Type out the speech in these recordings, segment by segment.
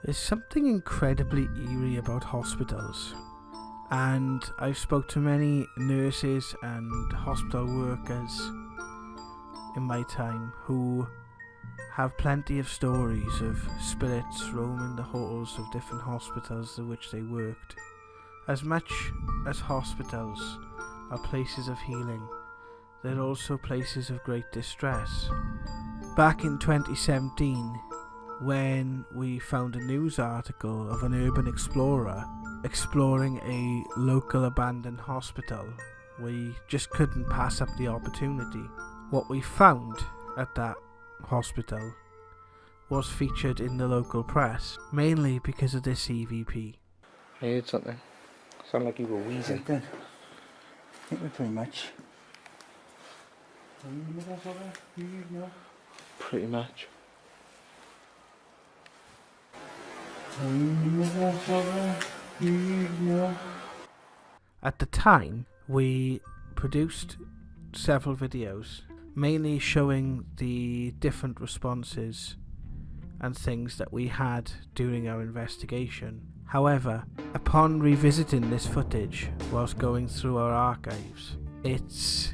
There's something incredibly eerie about hospitals, and I've spoke to many nurses and hospital workers in my time who have plenty of stories of spirits roaming the halls of different hospitals in which they worked. As much as hospitals are places of healing, they're also places of great distress. Back in 2017, when we found a news article of an urban explorer exploring a local abandoned hospital, we just couldn't pass up the opportunity. What we found at that hospital was featured in the local press, mainly because of this EVP. I heard something. Sounded like you were wheezing. I think we're pretty much. Pretty much. At the time, we produced several videos, mainly showing the different responses and things that we had during our investigation. However, upon revisiting this footage whilst going through our archives, it's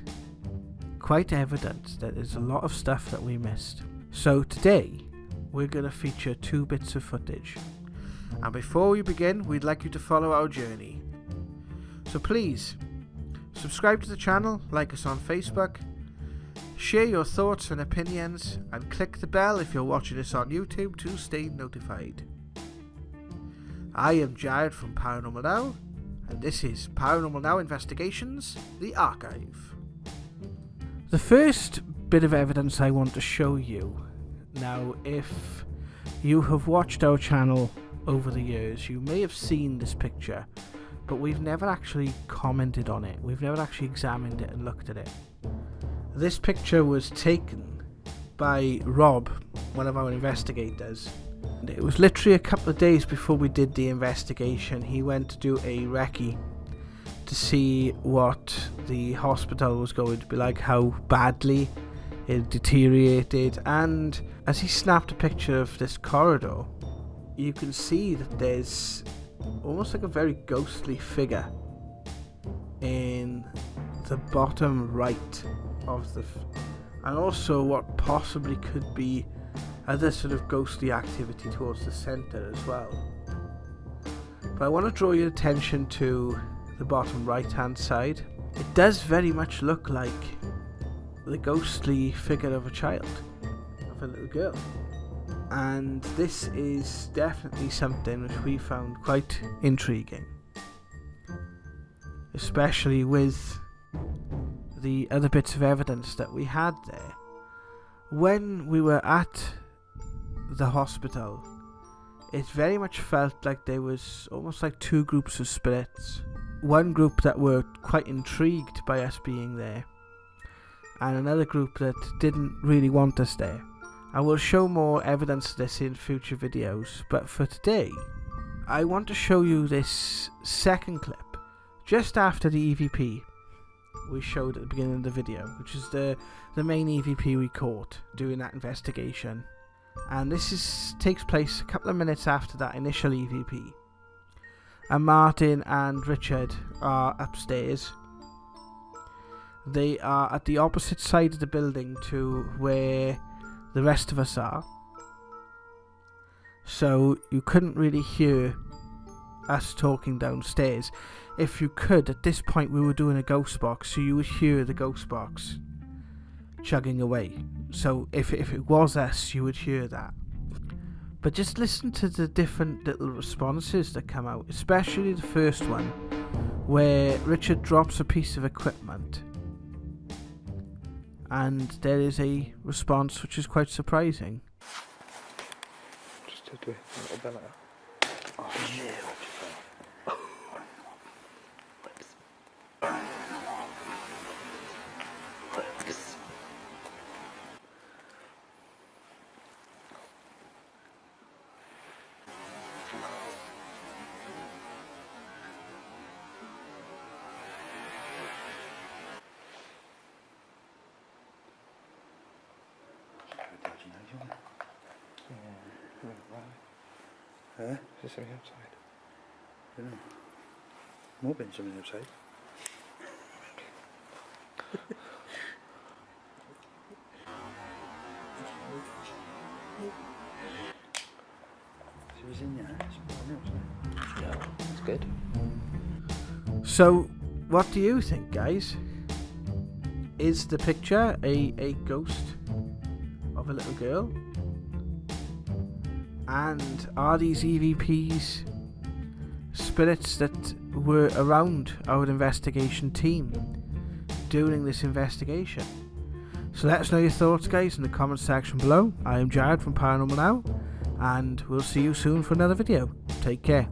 quite evident that there's a lot of stuff that we missed. So today, we're going to feature 2 bits of footage. And before we begin, we'd like you to follow our journey. So please, subscribe to the channel, like us on Facebook, share your thoughts and opinions, and click the bell if you're watching this on YouTube to stay notified. I am Jared from Paranormal Now, and this is Paranormal Now Investigations, The Archive. The first bit of evidence I want to show you, now if you have watched our channel over the years, you may have seen this picture, but we've never actually commented on it. We've never actually examined it and looked at it. This picture was taken by Rob, one of our investigators. And it was literally a couple of days before we did the investigation. He went to do a recce to see what the hospital was going to be like, how badly it deteriorated, and as he snapped a picture of this corridor, you can see that there's almost like a very ghostly figure in the bottom right of the and also what possibly could be other sort of ghostly activity towards the center as well. But I want to draw your attention to the bottom right hand side. It does very much look like the ghostly figure of a child, of a little girl. And this is definitely something which we found quite intriguing, especially with the other bits of evidence that we had there. When we were at the hospital, it very much felt like there was almost like 2 groups of spirits. One group that were quite intrigued by us being there, and another group that didn't really want us there. I will show more evidence of this in future videos, but for today, I want to show you this second clip, just after the EVP we showed at the beginning of the video, which is the main EVP we caught doing that investigation. And this takes place a couple of minutes after that initial EVP. And Martin and Richard are upstairs. They are at the opposite side of the building to where the rest of us are, so you couldn't really hear us talking downstairs. If you could, at this point we were doing a ghost box, so you would hear the ghost box chugging away. So if it was us, you would hear that. But just listen to the different little responses that come out, especially the first one where Richard drops a piece of equipment and there is a response which is quite surprising. Just to do a little bit like that. Oh, yeah. there something outside? I don't know. Might have been something outside. She was in there. Something outside. No, that's good. So, what do you think, guys? Is the picture a ghost of a little girl? And are these EVPs spirits that were around our investigation team during this investigation? So let us know your thoughts, guys, in the comment section below. I am Jared from Paranormal Now, and we'll see you soon for another video. Take care.